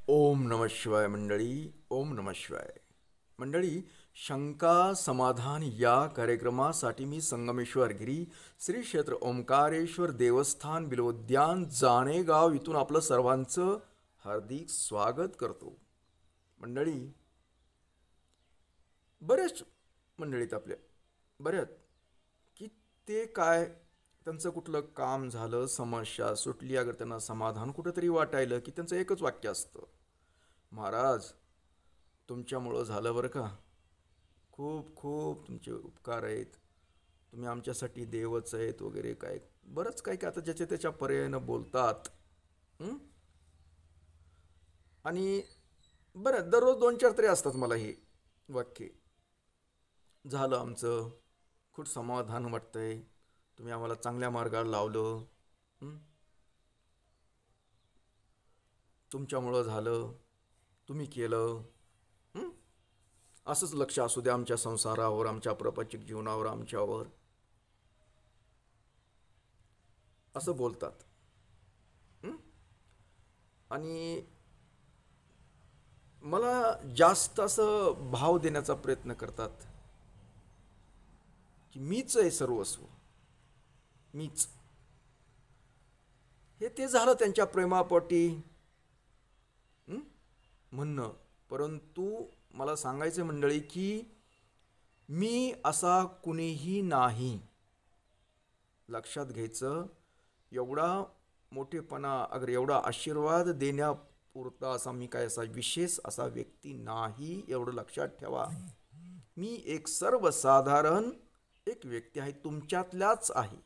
ओम नमः शिवाय मंडळी. ओम नमः शिवाय मंडळी. शंका समाधान या कार्यक्रमासाठी मी संगमेश्वर गिरी श्री क्षेत्र ओंकारेश्वर देवस्थान बिलोद्यान जाणेगाव इथून आपलं सर्वांचं हार्दिक स्वागत करतो. मंडळी, बरेच मंडळीत आपल्या बऱ्याच की ते काय, त्यांचं कुठलं काम झालं, समस्या सुटली, अगर त्यांना समाधान कुठंतरी वाटायलं की त्यांचं एकच वाक्य असतं, महाराज तुमच्यामुळं झालं बरं का, खूप खूप तुमचे उपकार आहेत, तुम्ही आमच्यासाठी देवच आहेत वगैरे. काय बरंच काय काय आता ज्याच्या त्याच्या पर्यायानं बोलतात. हं? आणि बरं, दररोज दोन चार तरी असतात मला हे वाक्य. झालं आमचं, खूप समाधान वाटतंय, तुम्ही आम्हाला चांगल्या मार्गाला लावलं. हं? तुमच्यामुळं झालं, तुम्ही केलं. हं? असंच लक्ष असू द्या आमच्या संसारावर, आमच्या प्रपंचिक जीवनावर, आमच्यावर, असं बोलतात. हं? आणि मला जास्त असं भाव देण्याचा प्रयत्न करतात की मीच आहे सर्वस्व, मीच. हे ते झालं त्यांच्या प्रेमापोटी म्हणणं. परंतु मला सांगायचं मंडळी की मी असा कुणीही नाही. लक्षात घ्यायचं, एवढा मोठेपणा, अगर एवढा आशीर्वाद देण्यापुरता असा मी काय असा विशेष असा व्यक्ती नाही, एवढं लक्षात ठेवा. मी एक सर्वसाधारण एक व्यक्ती आहे, तुमच्यातल्याच आहे,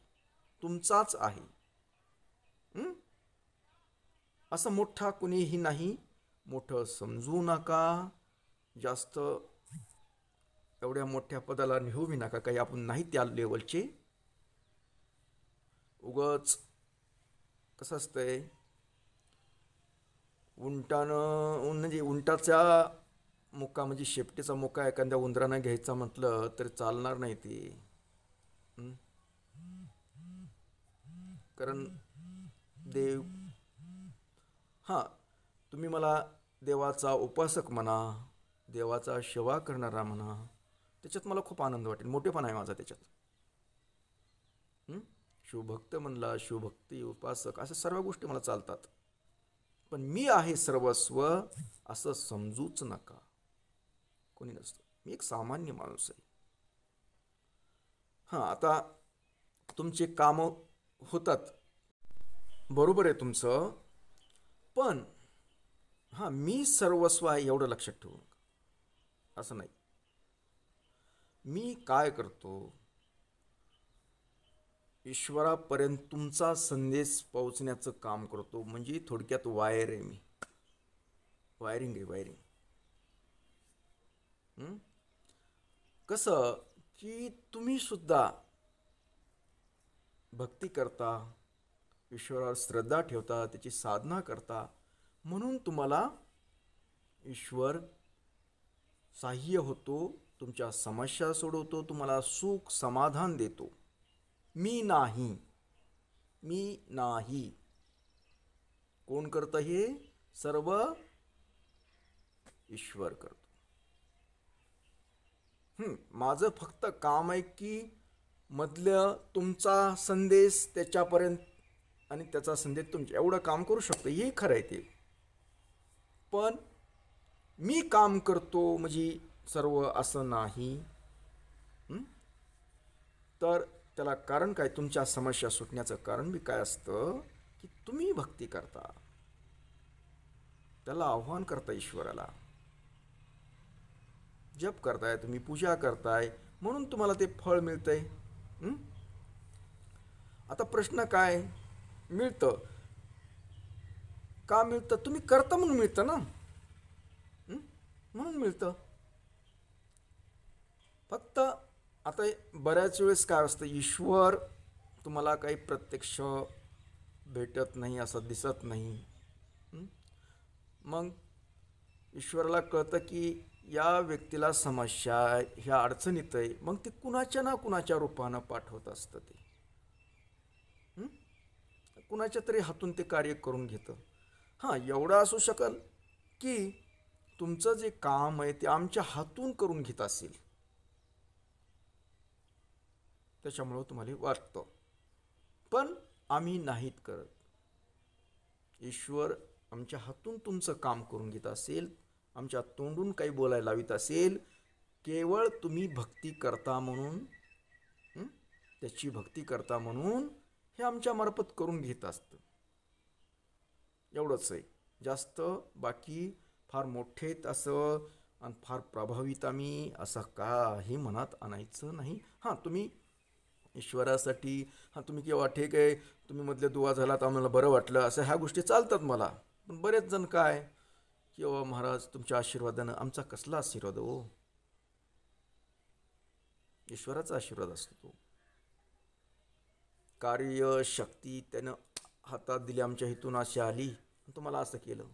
तुमचाच आहे. हं? असं मोठा कुणीही नाही. मोठं समजू नका, जास्त एवढ्या मोठ्या पदाला नेहूही नका, काही आपण नाही त्या लेवलचे. उगच कसं असतंय, म्हणजे उंटाचा मुका म्हणजे शेपटीचा मुका एखाद्या उंदरानं घ्यायचा म्हटलं तर चालणार नाही ते. हं? कारण देव, हां, तुम्ही मला देवाचा उपासक म्हणा, देवाचा सेवा करणारा म्हणा, त्याच्यात मला खूप आनंद वाटेल, मोठेपणा आहे माझा त्याच्यात. हं? शिवभक्त म्हणला, शिवभक्ती उपासक, अशा सर्व गोष्टी मला चालतात. पण मी आहे सर्वस्व असं समजूच नका. कोणी नसतं, मी एक सामान्य माणूस आहे. हां, आता तुमचे कामं होतात, बरोबर आहे तुमचं. पण हां, मी सर्वस्व आहे एवढं लक्षात ठेवू नका. असं नाही. मी काय करतो, ईश्वरापर्यंत तुमचा संदेश पोहोचण्याचं काम करतो. म्हणजे थोडक्यात वायर आहे मी, वायरिंग आहे, वायरिंग. कसं की तुम्ही सुद्धा भक्ती करता, ईश्वरावर श्रद्धा ठेवता, त्याची साधना करता, म्हणून तुम्हाला ईश्वर सहाय्य होतो, तुमच्या समस्या सोडवतो, तुम्हाला सुख समाधान देतो. मी नाही, मी नाही. कोण करतं हे सर्व? ईश्वर करतो. माझं फक्त काम आहे की मधलं तुमचा संदेश त्याच्यापर्यंत आणि त्याचा संदेश तुमच्या, एवढं काम करू शकतो, हे खरं आहे ते. पण मी काम करतो म्हणजे सर्व असं नाही. तर त्याला कारण काय, तुमच्या समस्या सुटण्याचं कारण बी काय असतं की तुम्ही भक्ती करता, त्याला आव्हान करता, ईश्वराला जप करताय, तुम्ही पूजा करताय, म्हणून तुम्हाला ते फळ मिळतंय. आता प्रश्न काय, मिळतं का? मिळतं तुम्ही करता म्हणून मिळतं ना. म्हणून मिळतं. फक्त आता बऱ्याच वेळेस काय असतं, ईश्वर तुम्हाला काही प्रत्यक्ष भेटत नाही, असं दिसत नाही. मग ईश्वराला कळतं की या व्यक्तीला समस्या, ह्या अडचणीत आहे, मग ते कुणाच्या ना कुणाच्या रूपानं पाठवत असतं. ते कुणाच्या तरी हातून ते कार्य करून घेतं. हां, एवढं असू शकल की तुमचं जे काम आहे ते आमच्या हातून करून घेत असेल, त्याच्यामुळं तुम्हाला वाटतं, पण आम्ही नाहीत करत. ईश्वर आमच्या हातून तुमचं काम करून घेत असेल, आमच्या तोंडून काही बोलायला लावित असेल, केवळ तुम्ही भक्ती करता म्हणून, त्याची भक्ती करता म्हणून हे आमच्या मार्फत करून घेत असतं. एवढंच आहे. जास्त बाकी फार मोठेत असं आणि फार प्रभावित आम्ही असं काही मनात आणायचं नाही. हां, तुम्ही ईश्वरासाठी, हां तुम्ही केव्हा ठीक आहे, तुम्ही मधले दुवा झालात आम्हाला बरं वाटलं, असं ह्या गोष्टी चालतात मला. पण बरेच जण काय किंवा महाराज तुमच्या आशीर्वादानं, आमचा कसला आशीर्वाद हो, ईश्वराचा आशीर्वाद असतो तो. कार्य शक्ती त्यानं हातात दिली, आमच्या हितून अशी आली, तुम्हाला असं केलं.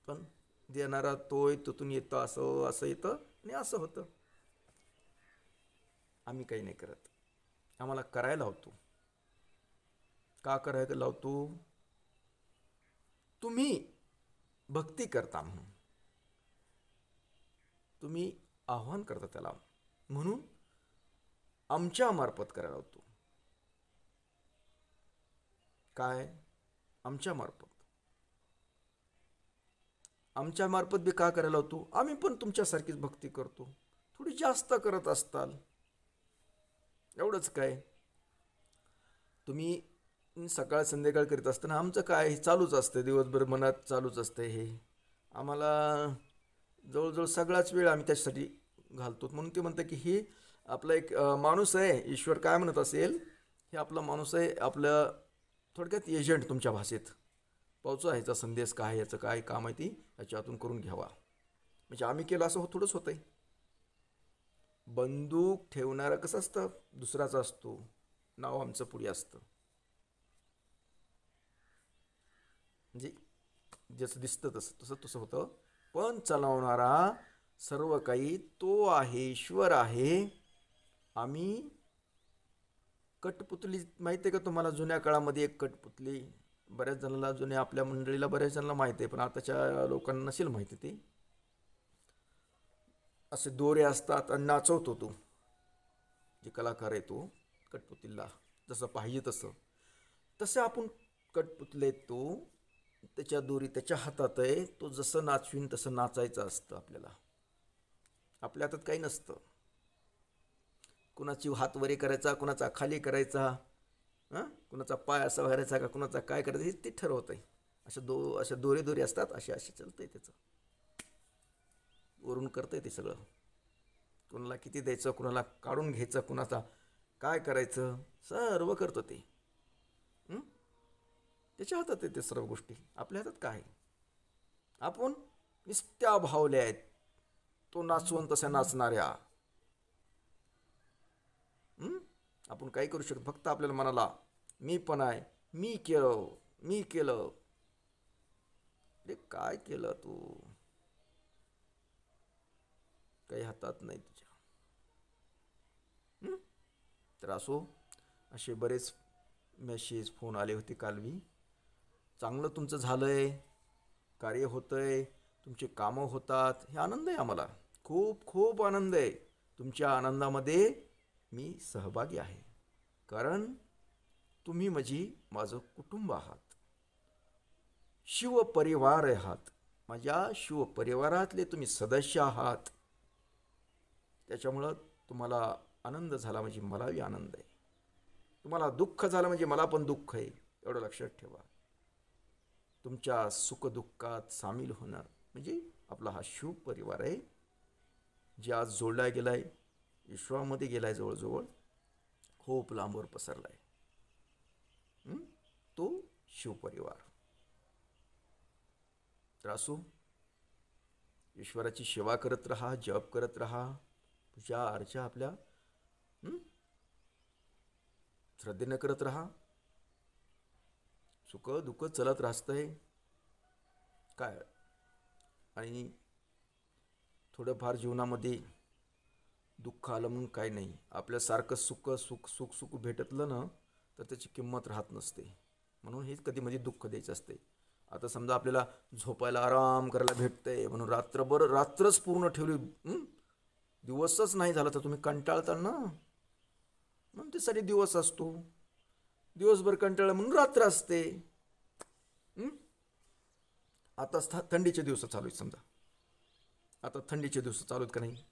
पण देणारा तोय, तिथून येतं, असं असं येतं आणि असं होतं. आम्ही काही नाही करत, आम्हाला करायला लावतो. का करायला लावतो? तुम्ही भक्ती करता म्हणून, तुम्ही आव्हान करता त्याला म्हणून आमच्या मार्फत करायला लावतो. काय? आमच्या मार्फत बी का करायला लावतो? आम्ही पण तुमच्यासारखीच भक्ती करतो, थोडी जास्त करत असताल, एवढंच काय. तुम्ही सकाळ संध्याकाळ करीत असताना आमचं काय चालूच असतं, दिवसभर मनात चालूच असतं. हे आम्हाला जवळजवळ सगळाच वेळ आम्ही त्याच्यासाठी घालतो. म्हणून ते म्हणतं की हे आपला एक माणूस आहे, ईश्वर काय म्हणत असेल, हे आपला माणूस आहे, आपलं थोडक्यात एजंट तुमच्या भाषेत. पावचा ह्याचा संदेश काय, याचं काय काम आहे ती याच्या हातून करून घ्यावा. म्हणजे आम्ही केलं असं थोडंच होतंय. बंदूक ठेवणारा कसं असतं, दुसराचा असतो, नाव आमचं पुढे असतं. म्हणजे जसं दिसतं तसं तसं होतं, पण चालवणारा सर्व काही तो आहे, ईश्वर आहे. आम्ही कठपुतली माहिती आहे का तुम्हाला? जुन्या काळामध्ये एक कठपुतली, बऱ्याच जणांना, जुन्या आपल्या मंडळीला बऱ्याच जणांना माहिती आहे, पण आताच्या लोकांना नसेल माहिती. ते असे दोरे असतात आणि नाचवतो तो, जे कलाकार आहे तो कठपुतलीला जसं पाहिजे तसं. तसं आपण कठपुतले, तो त्याच्या दोरी त्याच्या हातात आहे, तो जसं नाचवीन तसं नाचायचं असतं. आपल्या हातात काही नसतं. कुणाची हात वरे करायचा, कुणाचा खाली करायचा, कुणाचा पाय असा करायचा का, कुणाचा काय करायचं, हे ते ठरवत आहे. अशा दोरे असतात, असे चालतंय त्याचं, वरून करतंय ते सगळं. कुणाला किती द्यायचं, कुणाला काढून घ्यायचं, कुणाचा काय करायचं, सर्व करतं ते. त्याच्या हातात आहे ते सर्व गोष्टी. आपल्या हातात काय? आपण निस्त्या भावल्या आहेत, तो नाचवून तशा नाचणाऱ्या. आपण काही करू शकतो, फक्त आपल्याला मनाला मी पण आहे, मी केलं. अरे काय केलं तू? काही हातात नाही तुझ्या. तर असो, असे बरेच मेसेज, फोन आले होते काल बी. चांगलं तुमचं झालंय, कार्य होतंय, तुमचे कामं होतात, हे आनंद आहे आम्हाला. खूप खूप आनंद आहे. तुमच्या आनंदामध्ये मी सहभागी आहे, कारण तुम्ही माझं कुटुंब आहात, शिवपरिवार आहात. माझ्या शिवपरिवारातले तुम्ही सदस्य आहात. त्याच्यामुळं तुम्हाला आनंद झाला म्हणजे मलाही आनंद आहे, तुम्हाला दुःख झालं म्हणजे मला पण दुःख आहे. एवढं लक्षात ठेवा. तुमच्या सुखदुःखात सामील होणं म्हणजे आपला हा शिवपरिवार आहे, जे आज जोडला गेलाय, विश्वामध्ये गेलाय, जवळजवळ खूप लांबवर पसरलाय. तो शिवपरिवार. तर असो, ईश्वराची सेवा करत राहा, जप करत राहा, पूजा अर्चा आपल्या श्रद्धेनं करत राहा. सुख दुःख चलत राहतंय काय. आणि थोडंफार जीवनामध्ये दुःख आलं म्हणून काय नाही, आपल्यासारखं सुख भेटतलं ना तर त्याची किंमत राहत नसते. म्हणून हे कधी मध्ये दुःख द्यायचं असते. आता समजा आपल्याला झोपायला आराम करायला भेटतंय म्हणून रात्रच पूर्ण ठेवली, दिवसच नाही झाला तर तुम्ही कंटाळताल ना. म्हणून त्यासाठी दिवस असतो. दिवसभर कंटाळला म्हणून रात्र असते. आता थंडीचे दिवस चालू आहेत समजा. आता थंडीचे दिवस चालू आहेत का नाही.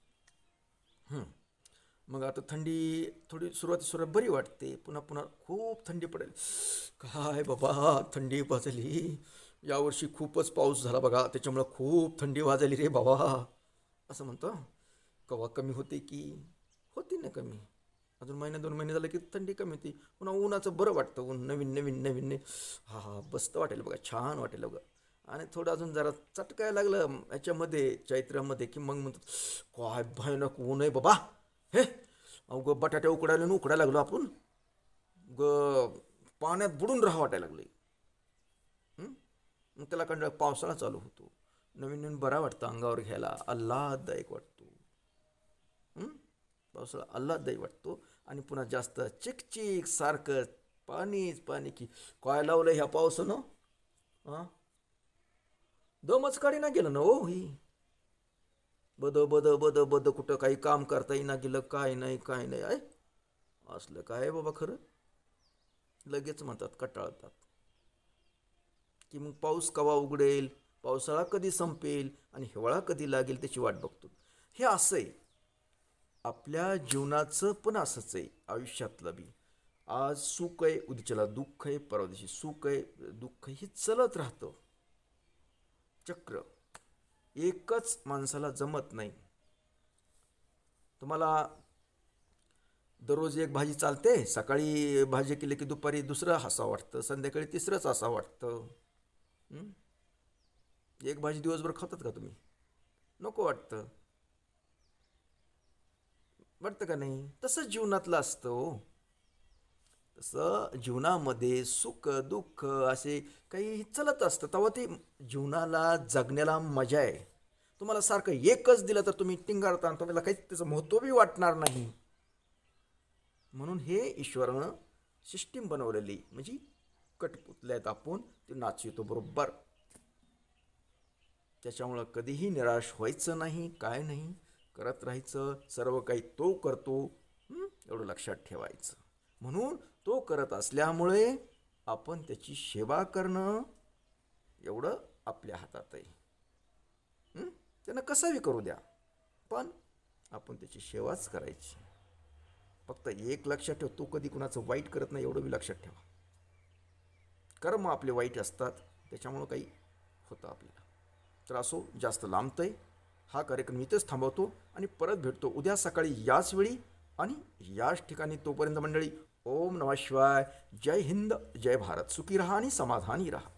मग आता थंडी थोडी सुरुवात बरी वाटते. पुन्हा पुन्हा खूप थंडी पडेल. काय बाबा थंडी वाजली. यावर्षी खूपच पाऊस झाला बघा, त्याच्यामुळं खूप थंडी वाजली रे बाबा असं म्हणतो. कवा कमी होते की होती ना कमी. अजून महिना 2 महिने झाले की थंडी कमी होती. पुन्हा उन्हाचं बरं वाटतं. ऊन नवीन नवीन नवीन हा बसतं वाटेल बघा, छान वाटेल बघा. आणि थोडं अजून जरा चटकायला लागलं याच्यामध्ये चैत्रामध्ये की मग म्हणतात काय भयानक ऊन आहे बाबा. हे अवघं बटाट्या उकडायला लागलो आपण. पाण्यात बुडून राहा वाटायला लागले. मग त्याला कंटाळा. पावसाळा चालू होतो. नवीन नवीन बरा वाटतं अंगावर घ्यायला, आल्हाददायक वाटतो. पावसाळा आल्हाददायक वाटतो. आणि पुन्हा जास्त चिकचिक सारखं पाणीच पाणी की काय लावलं ह्या पावसानं. दमच काढी ना गेलं ना हो. ही बद बद बद बद कुठं काही काम करता येईना गेलं. काय नाही आहे असलं काय बाबा. खरं लगेच म्हणतात कटाळतात की मग पाऊस कवा उघडेल, पावसाळा कधी संपेल आणि हिवाळा कधी लागेल त्याची वाट बघतो. हे असं आहे आपल्या जीवनाचं, पण असंच आहे आयुष्यातलं बी. आज सुख आहे, उद्याच्याला दुःख आहे, परवा दिवशी सुख आहे, दुःख हे चलत राहतं चक्र. एकच माणसाला जमत नाही. तुम्हाला दररोज एक भाजी चालते. सकाळी भाजी केली की दुपारी दुसरं हसा वाटतं, संध्याकाळी तिसरंच हसा वाटतं. एक भाजी दिवसभर खातात का तुम्ही? नको वाटतं का नाही? तसंच जीवनातलं असतं. तसं जीवनामध्ये सुख दुःख असे काही चलत असतं. तेव्हा ते जीवनाला जगण्याला मजा आहे. तुम्हाला सारखं एकच दिलं तर तुम्ही टिंगारता, तुम्हाला काही त्याचं महत्त्व बी वाटणार नाही. म्हणून हे ईश्वरानं सिस्टीम बनवलेली, म्हणजे कठपुतल्यात आपण ते नाचवतो बरोबर. त्याच्यामुळं कधीही निराश व्हायचं नाही, काय नाही, करत राहायचं. सर्व काही तो करतो एवढं लक्षात ठेवायचं. म्हणून तो करत असल्यामुळे आपण त्याची सेवा करणं एवढं आपल्या हातात आहे. त्यांना कसाही करू द्या, पण आपण त्याची सेवाच करायची. फक्त एक लक्षात ठेव, तो कधी कुणाचं वाईट करत नाही एवढं बी लक्षात ठेवा. कर्म आपले वाईट असतात, त्याच्यामुळं काही होतं आपल्याला. तर असो, जास्त लांबतंय. हा कार्यक्रम इथेच थांबवतो आणि परत भेटतो उद्या सकाळी याच वेळी आणि याच ठिकाणी. तोपर्यंत मंडळी, ओम नमः शिवाय. जय हिंद, जय भारत. सुखी रहा आणि समाधानी रहा.